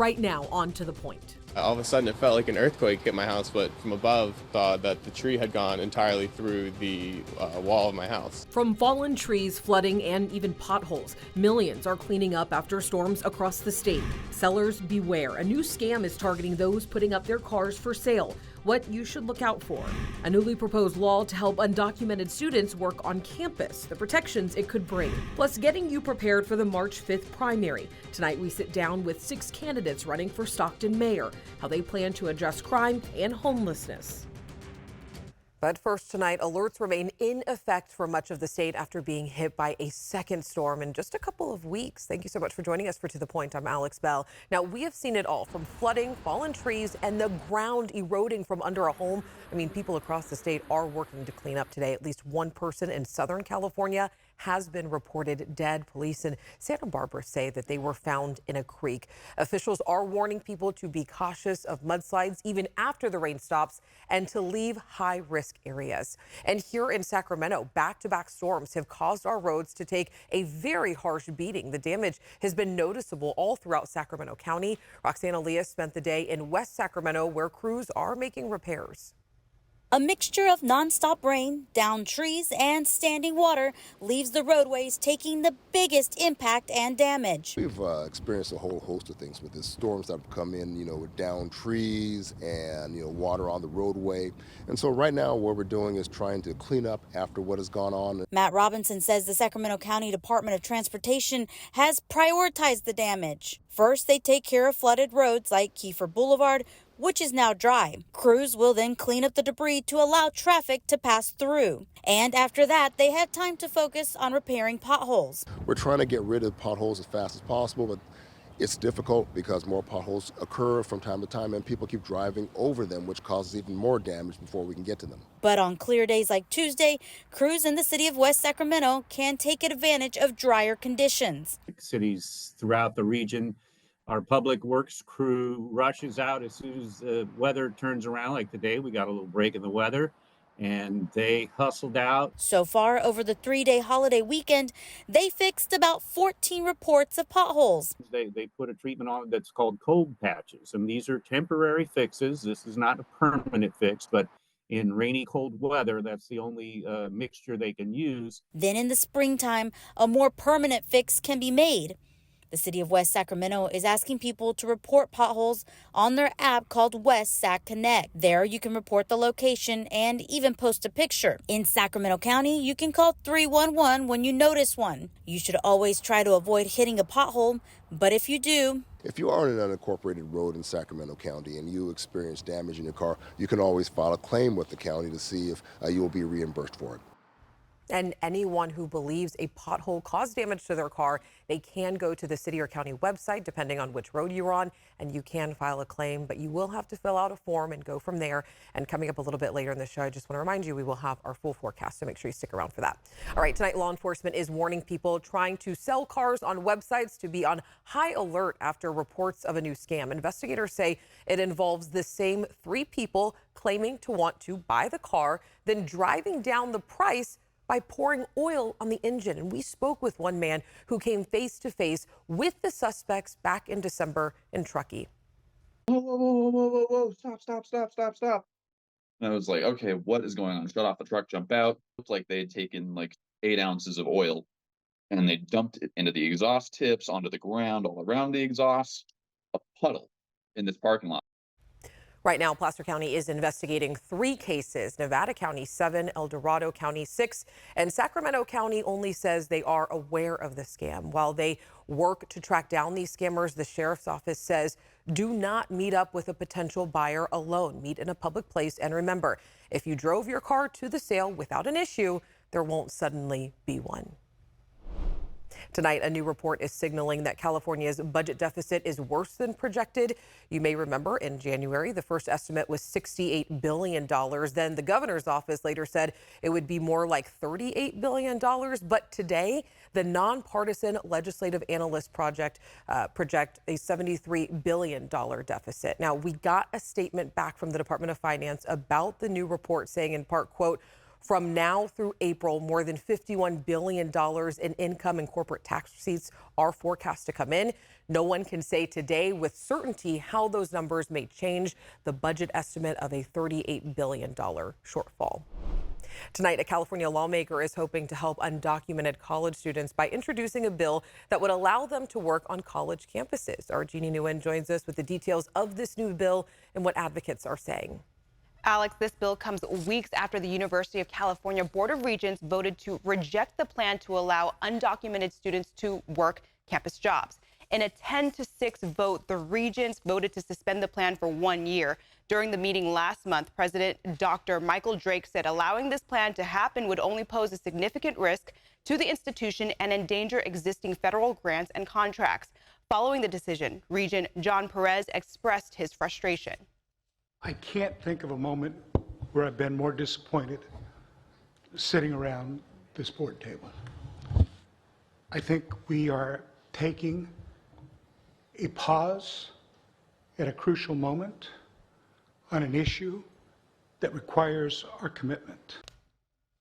Right now, on to the point. All of a sudden, it felt like an earthquake hit my house, but from above, saw that the tree had gone entirely through the wall of my house. From fallen trees, flooding, and even potholes, millions are cleaning up after storms across the state. Sellers beware. A new scam is targeting those putting up their cars for sale. What you should look out for. A newly proposed law to help undocumented students work on campus, the protections it could bring. Plus, getting you prepared for the March 5th primary. Tonight, we sit down with 6 candidates running for Stockton mayor, how they plan to address crime and homelessness. But first tonight, alerts remain in effect for much of the state after being hit by a second storm in just a couple of weeks. Thank you so much for joining us for To the Point. I'm Alex Bell. Now, we have seen it all, from flooding, fallen trees, and the ground eroding from under a home. I mean, people across the state are working to clean up today. At least one person in Southern California has been reported dead. Police in Santa Barbara say that they were found in a creek. Officials are warning people to be cautious of mudslides even after the rain stops and to leave high-risk areas. And here in Sacramento, back-to-back storms have caused our roads to take a very harsh beating. The damage has been noticeable all throughout Sacramento County. Roxana Leah spent the day in West Sacramento, where crews are making repairs. A mixture of nonstop rain, downed trees, and standing water leaves the roadways taking the biggest impact and damage. We've experienced a whole host of things with the storms that have come in, with downed trees and, water on the roadway. And so right now what we're doing is trying to clean up after what has gone on. Matt Robinson says the Sacramento County Department of Transportation has prioritized the damage. First, they take care of flooded roads like Kiefer Boulevard, which is now dry. Crews will then clean up the debris to allow traffic to pass through. And after that, they have time to focus on repairing potholes. We're trying to get rid of potholes as fast as possible, but it's difficult because more potholes occur from time to time and people keep driving over them, which causes even more damage before we can get to them. But on clear days like Tuesday, crews in the city of West Sacramento can take advantage of drier conditions. Cities throughout the region, our public works crew rushes out as soon as the weather turns around. Like today, we got a little break in the weather, and they hustled out. So far, over the 3-day holiday weekend, they fixed about 14 reports of potholes. They put a treatment on it that's called cold patches, and these are temporary fixes. This is not a permanent fix, but in rainy, cold weather, that's the only mixture they can use. Then in the springtime, a more permanent fix can be made. The city of West Sacramento is asking people to report potholes on their app called West Sac Connect. There you can report the location and even post a picture. In Sacramento County, you can call 311 when you notice one. You should always try to avoid hitting a pothole, but if you do... If you are on an unincorporated road in Sacramento County and you experience damage in your car, you can always file a claim with the county to see if you will be reimbursed for it. And anyone who believes a pothole caused damage to their car, they can go to the city or county website, depending on which road you're on, and you can file a claim, but you will have to fill out a form and go from there. And coming up a little bit later in the show, I just want to remind you, we will have our full forecast, so make sure you stick around for that. All right, tonight, law enforcement is warning people trying to sell cars on websites to be on high alert after reports of a new scam. Investigators say it involves the same 3 people claiming to want to buy the car, then driving down the price by pouring oil on the engine. And we spoke with one man who came face to face with the suspects back in December in Truckee. Whoa, stop. And I was like, okay, what is going on? Shut off the truck, jump out. Looked like they had taken like 8 ounces of oil and they dumped it into the exhaust tips, onto the ground, all around the exhaust, a puddle in this parking lot. Right now, Placer County is investigating 3 cases. Nevada County 7, El Dorado County 6, and Sacramento County only says they are aware of the scam. While they work to track down these scammers, the sheriff's office says do not meet up with a potential buyer alone. Meet in a public place, and remember, if you drove your car to the sale without an issue, there won't suddenly be one. Tonight, a new report is signaling that California's budget deficit is worse than projected. You may remember in January, the first estimate was $68 billion. Then the governor's office later said it would be more like $38 billion. But today, the nonpartisan legislative analyst project project a $73 billion deficit. Now, we got a statement back from the Department of Finance about the new report saying in part, quote, From now through April, more than $51 billion in income and corporate tax receipts are forecast to come in. No one can say today with certainty how those numbers may change the budget estimate of a $38 billion shortfall. Tonight, a California lawmaker is hoping to help undocumented college students by introducing a bill that would allow them to work on college campuses. Our Jeannie Nguyen joins us with the details of this new bill and what advocates are saying. Alex, this bill comes weeks after the University of California Board of Regents voted to reject the plan to allow undocumented students to work campus jobs. In a 10-6 vote, the Regents voted to suspend the plan for 1 year. During the meeting last month, President Dr. Michael Drake said allowing this plan to happen would only pose a significant risk to the institution and endanger existing federal grants and contracts. Following the decision, Regent John Perez expressed his frustration. I can't think of a moment where I've been more disappointed sitting around this board table. I think we are taking a pause at a crucial moment on an issue that requires our commitment.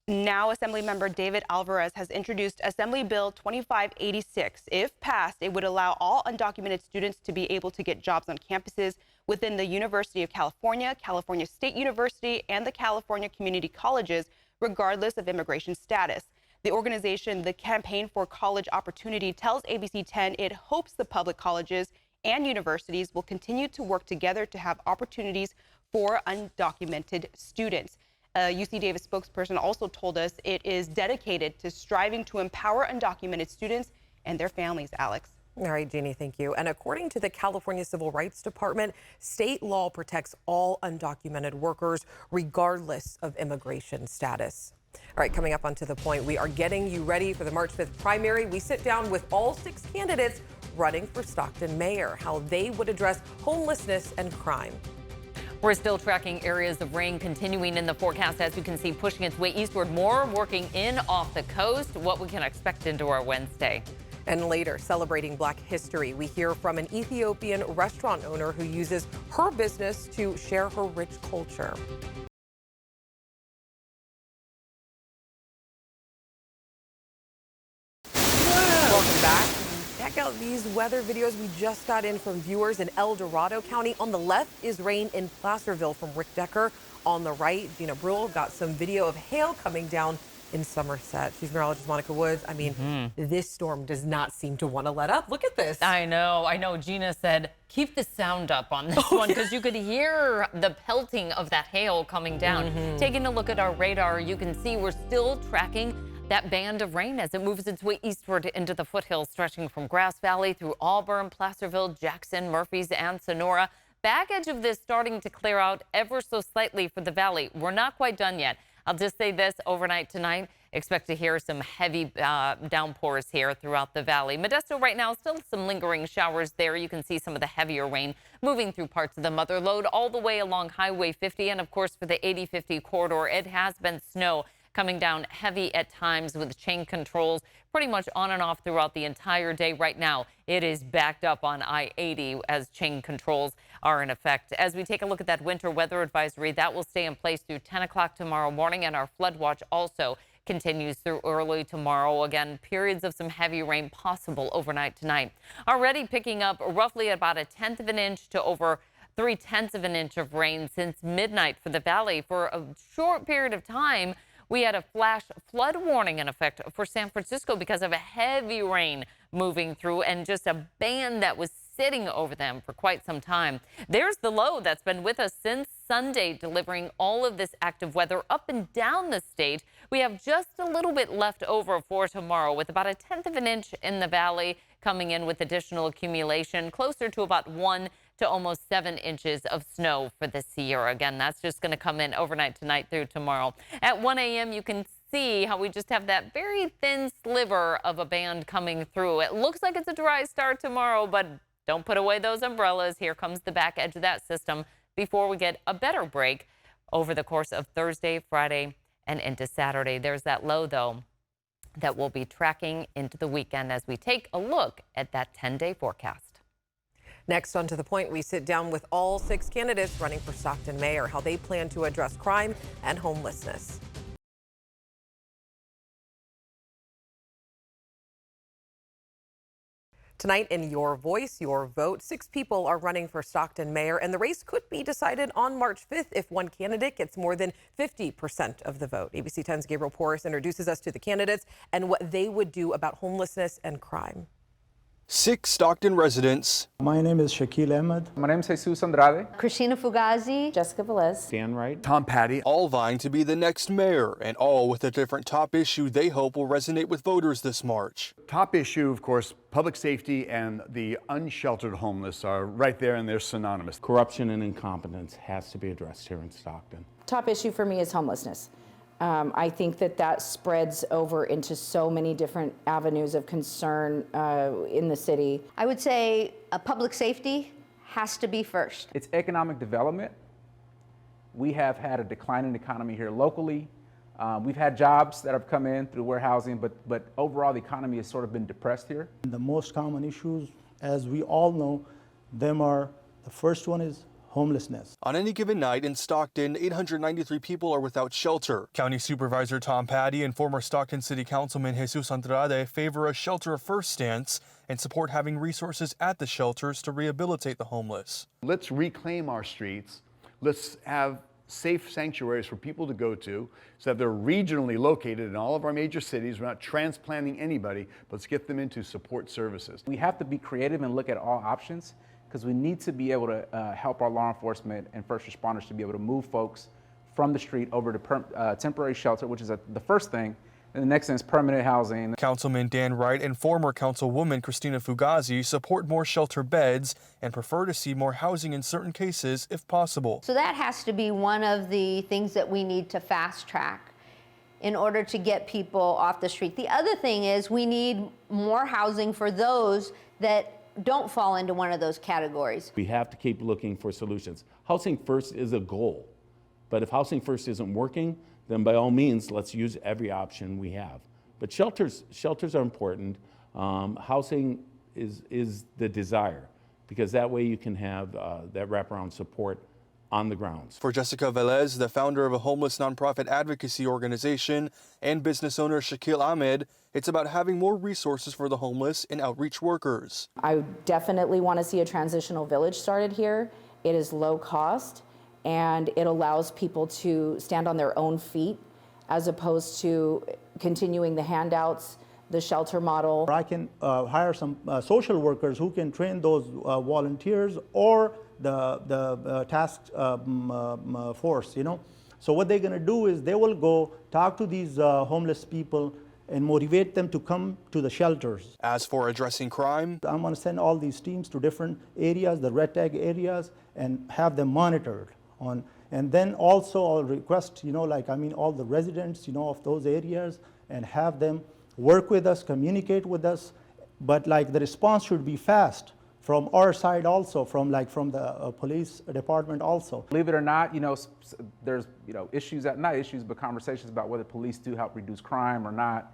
Now, Assemblymember David Alvarez has introduced Assembly Bill 2586. If passed, it would allow all undocumented students to be able to get jobs on campuses within the University of California, California State University, and the California Community Colleges, regardless of immigration status. The organization, the Campaign for College Opportunity, tells ABC 10 it hopes the public colleges and universities will continue to work together to have opportunities for undocumented students. A UC Davis spokesperson also told us it is dedicated to striving to empower undocumented students and their families, Alex. All right, Jeannie, thank you. And according to the California Civil Rights Department, state law protects all undocumented workers regardless of immigration status. All right, coming up onto the point, we are getting you ready for the March 5th primary. We sit down with all 6 candidates running for Stockton mayor, how they would address homelessness and crime. We're still tracking areas of rain continuing in the forecast, as you can see, pushing its way eastward, more working in off the coast, what we can expect into our Wednesday. And later, celebrating Black history, we hear from an Ethiopian restaurant owner who uses her business to share her rich culture. Welcome back. Check out these weather videos we just got in from viewers in El Dorado County. On the left is rain in Placerville from Rick Decker. On the right, Gina Brule got some video of hail coming down in Somerset. She's meteorologist Monica Woods. I mean, this storm does not seem to want to let up. Look at this. I know. Gina said, keep the sound up on this one, because you could hear the pelting of that hail coming down. Taking a look at our radar, you can see we're still tracking that band of rain as it moves its way eastward into the foothills, stretching from Grass Valley through Auburn, Placerville, Jackson, Murphys, and Sonora. Back edge of this starting to clear out ever so slightly for the valley. We're not quite done yet. I'll just say this, overnight tonight, expect to hear some heavy downpours here throughout the valley. Modesto right now, still some lingering showers there. You can see some of the heavier rain moving through parts of the Mother Lode all the way along Highway 50. And of course, for the 80-50 corridor, it has been snow coming down heavy at times with chain controls pretty much on and off throughout the entire day. Right now, it is backed up on I-80 as chain controls are in effect. As we take a look at that winter weather advisory, that will stay in place through 10 o'clock tomorrow morning, and our flood watch also continues through early tomorrow. Again, periods of some heavy rain possible overnight tonight. Already picking up roughly about 1/10 of an inch to over 3/10 of an inch of rain since midnight for the valley. For a short period of time, we had a flash flood warning in effect for San Francisco because of a heavy rain moving through and just a band that was sitting over them for quite some time. There's the low that's been with us since Sunday, delivering all of this active weather up and down the state. We have just a little bit left over for tomorrow, with about 1/10 of an inch in the valley coming in with additional accumulation, closer to about 1 to almost 7 inches of snow for this year. Again, that's just going to come in overnight tonight through tomorrow. At 1 a.m., you can see how we just have that very thin sliver of a band coming through. It looks like it's a dry start tomorrow, but don't put away those umbrellas. Here comes the back edge of that system before we get a better break over the course of Thursday, Friday, and into Saturday. There's that low, though, that we'll be tracking into the weekend as we take a look at that 10-day forecast. Next, on To the Point, we sit down with all 6 candidates running for Stockton mayor, how they plan to address crime and homelessness. Tonight in Your Voice, Your Vote, 6 people are running for Stockton mayor, and the race could be decided on March 5th if one candidate gets more than 50% of the vote. ABC 10's Gabriel Porras introduces us to the candidates and what they would do about homelessness and crime. 6 Stockton residents. My name is Shaquille Ahmed. My name is Jesus Andrade. Christina Fugazi. Jessica Velez. Dan Wright. Tom Patty. All vying to be the next mayor, and all with a different top issue they hope will resonate with voters this March. Top issue, of course, public safety and the unsheltered homeless are right there and they're synonymous. Corruption and incompetence has to be addressed here in Stockton. Top issue for me is homelessness. I think that spreads over into so many different avenues of concern in the city. I would say public safety has to be first. It's economic development. We have had a declining economy here locally. We've had jobs that have come in through warehousing, but overall the economy has sort of been depressed here. The most common issues, as we all know, the first one is homelessness. On any given night in Stockton, 893 people are without shelter. County Supervisor Tom Patty and former Stockton City Councilman Jesus Andrade favor a shelter-first stance and support having resources at the shelters to rehabilitate the homeless. Let's reclaim our streets. Let's have safe sanctuaries for people to go to so that they're regionally located in all of our major cities. We're not transplanting anybody, but let's get them into support services. We have to be creative and look at all options, because we need to be able to help our law enforcement and first responders to be able to move folks from the street over to temporary shelter, which is the first thing. And the next thing is permanent housing. Councilman Dan Wright and former Councilwoman Christina Fugazi support more shelter beds and prefer to see more housing in certain cases if possible. So that has to be one of the things that we need to fast track in order to get people off the street. The other thing is we need more housing for those that don't fall into one of those categories. We have to keep looking for solutions. Housing first is a goal, but if housing first isn't working, then by all means, let's use every option we have. But shelters are important. Housing is the desire, because that way you can have that wraparound support on the grounds. For Jessica Velez, the founder of a homeless nonprofit advocacy organization, and business owner Shaquille Ahmed, it's about having more resources for the homeless and outreach workers. I definitely want to see a transitional village started here. It is low cost and it allows people to stand on their own feet as opposed to continuing the handouts, the shelter model. I can hire some social workers who can train those volunteers or the task force, So what they're going to do is they will go talk to these homeless people and motivate them to come to the shelters. As for addressing crime, I'm going to send all these teams to different areas, the red tag areas, and have them monitored on. And then also I'll request, all the residents, of those areas, and have them work with us, communicate with us, but the response should be fast from our side also, from the police department also. Believe it or not, there's issues, not issues, but conversations about whether police do help reduce crime or not.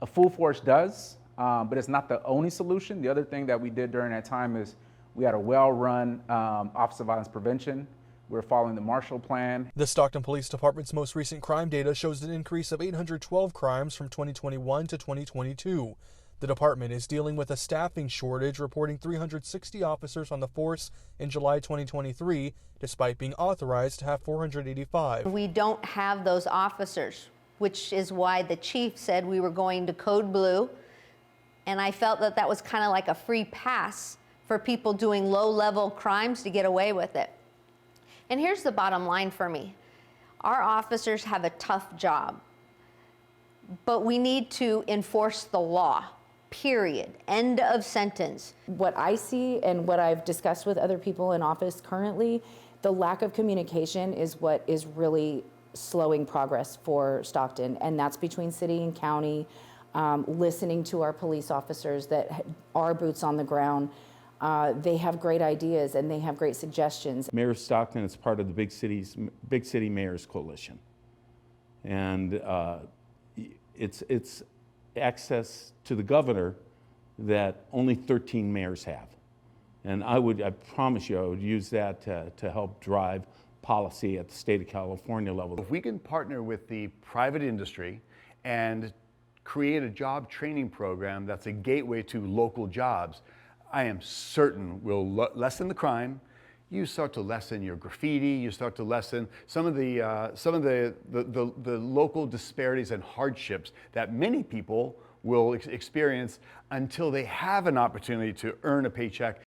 A full force does, but it's not the only solution. The other thing that we did during that time is we had a well-run Office of Violence Prevention. We're following the Marshall Plan. The Stockton Police Department's most recent crime data shows an increase of 812 crimes from 2021 to 2022. The department is dealing with a staffing shortage, reporting 360 officers on the force in July 2023, despite being authorized to have 485. We don't have those officers, which is why the chief said we were going to Code Blue, and I felt that was kind of like a free pass for people doing low-level crimes to get away with it. And here's the bottom line for me. Our officers have a tough job, but we need to enforce the law. Period. End of sentence. What I see and what I've discussed with other people in office currently, the lack of communication is what is really slowing progress for Stockton, and that's between city and county, listening to our police officers that are boots on the ground. They have great ideas and they have great suggestions. Mayor of Stockton is part of the Big City Mayors Coalition, and it's access to the governor that only 13 mayors have. And I promise you, I would use that to help drive policy at the state of California level. If we can partner with the private industry and create a job training program that's a gateway to local jobs, I am certain will lessen the crime. You start to lessen your graffiti. You start to lessen some of the local disparities and hardships that many people will experience until they have an opportunity to earn a paycheck.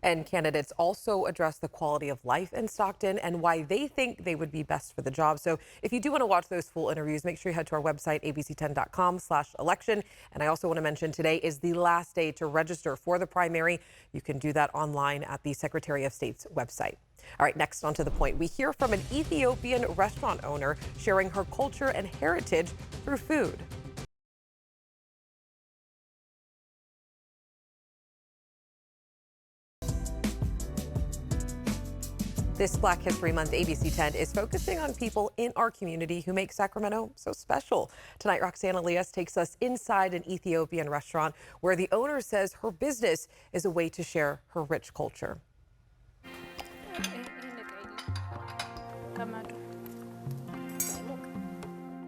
And candidates also address the quality of life in Stockton and why they think they would be best for the job. So if you do want to watch those full interviews, make sure you head to our website, abc10.com/election. And I also want to mention today is the last day to register for the primary. You can do that online at the Secretary of State's website. All right, next on To the Point, we hear from an Ethiopian restaurant owner sharing her culture and heritage through food. This Black History Month, ABC 10 is focusing on people in our community who make Sacramento so special. Tonight, Roxanne Elias takes us inside an Ethiopian restaurant where the owner says her business is a way to share her rich culture.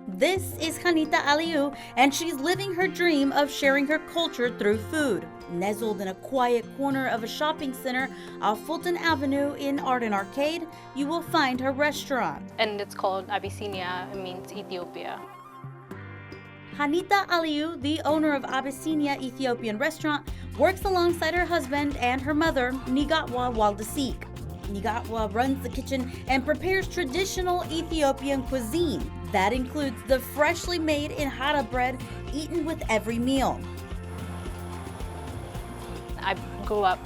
This is Hanita Aliou, and she's living her dream of sharing her culture through food. Nestled in a quiet corner of a shopping center off Fulton Avenue in Arden Arcade, you will find her restaurant. And it's called Abyssinia, it means Ethiopia. Hanita Aliou, the owner of Abyssinia Ethiopian restaurant, works alongside her husband and her mother, Nigatwa Waldesik. Nigatwa runs the kitchen and prepares traditional Ethiopian cuisine. That includes the freshly made injera bread eaten with every meal. I grew up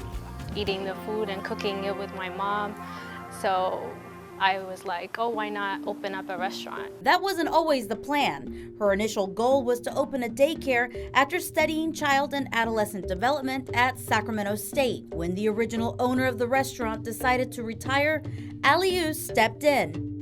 eating the food and cooking it with my mom, so I was like, oh, why not open up a restaurant? That wasn't always the plan. Her initial goal was to open a daycare after studying child and adolescent development at Sacramento State. When the original owner of the restaurant decided to retire, Aliou stepped in.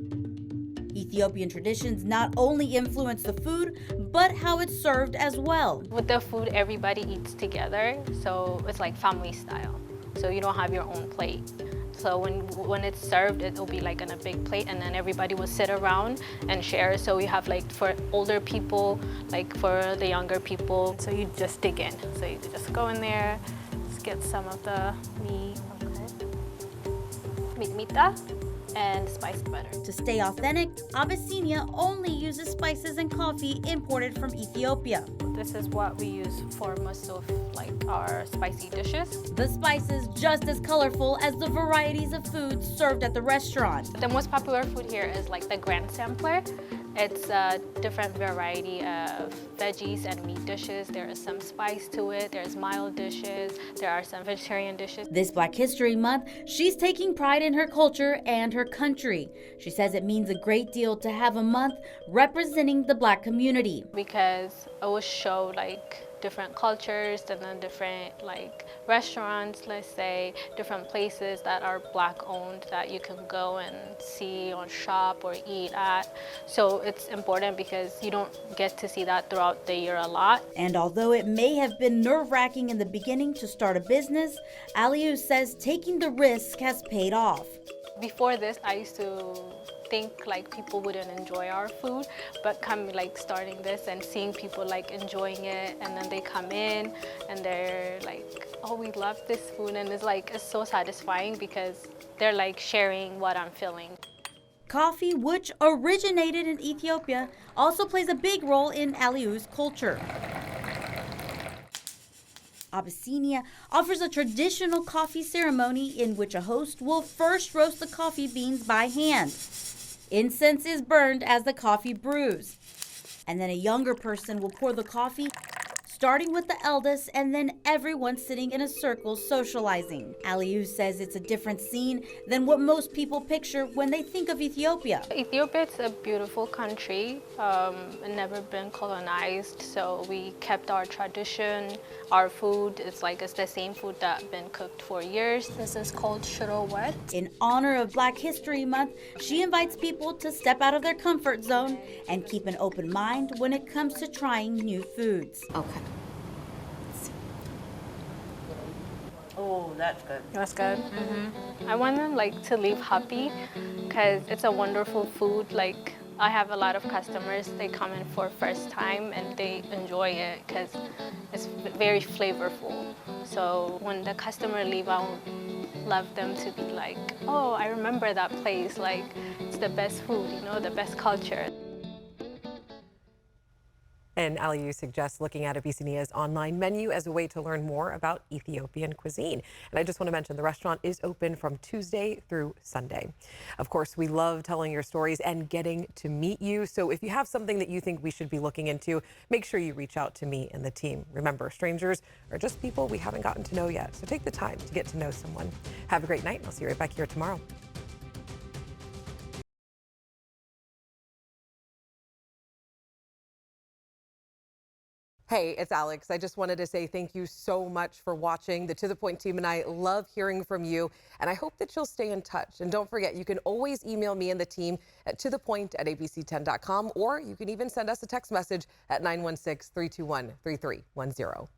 Ethiopian traditions not only influence the food, but how it's served as well. With the food, everybody eats together, so it's like family style. So you don't have your own plate. So when it's served, it'll be like on a big plate, and then everybody will sit around and share. So you have like for older people, like for the younger people. So you just dig in. So you just go in there, just get some of the meat, mitmita, and spiced butter. To stay authentic, Abyssinia only uses spices and coffee imported from Ethiopia. This is what we use for most of like our spicy dishes. The spices just as colorful as the varieties of foods served at the restaurant. The most popular food here is like the Grand Sampler. It's a different variety of veggies and meat dishes. There is some spice to it. There's mild dishes. There are some vegetarian dishes. This Black History Month, she's taking pride in her culture and her country. She says it means a great deal to have a month representing the Black community. Because it will show like different cultures and then different like restaurants, let's say, different places that are Black owned that you can go and see or shop or eat at. So it's important because you don't get to see that throughout the year a lot. And although it may have been nerve-wracking in the beginning to start a business, Aliou says taking the risk has paid off. Before this, I used to think like people wouldn't enjoy our food, but starting this and seeing people like enjoying it, and then they come in and they're like, oh, we love this food, and it's so satisfying because they're like sharing what I'm feeling. Coffee, which originated in Ethiopia, also plays a big role in Aliou's culture. Abyssinia offers a traditional coffee ceremony in which a host will first roast the coffee beans by hand. Incense is burned as the coffee brews, and then a younger person will pour the coffee, starting with the eldest and then everyone sitting in a circle socializing. Aliou says it's a different scene than what most people picture when they think of Ethiopia. Ethiopia is a beautiful country, never been colonized, so we kept our tradition, our food. It's the same food that's been cooked for years. This is called shiro wet. In honor of Black History Month, she invites people to step out of their comfort zone and keep an open mind when it comes to trying new foods. Okay. Oh, that's good. That's good. I want them to leave happy because it's a wonderful food. I have a lot of customers, they come in for first time and they enjoy it because it's very flavorful. So when the customer leave, I would love them to be like, oh, I remember that place, like it's the best food, you know, the best culture. And Aliyu suggests looking at Abyssinia's online menu as a way to learn more about Ethiopian cuisine. And I just want to mention the restaurant is open from Tuesday through Sunday. Of course, we love telling your stories and getting to meet you. So if you have something that you think we should be looking into, make sure you reach out to me and the team. Remember, strangers are just people we haven't gotten to know yet. So take the time to get to know someone. Have a great night, and I'll see you right back here tomorrow. Hey, it's Alex. I just wanted to say thank you so much for watching. The To The Point team and I love hearing from you, and I hope that you'll stay in touch. And don't forget, you can always email me and the team at tothepoint@abc10.com, or you can even send us a text message at 916-321-3310.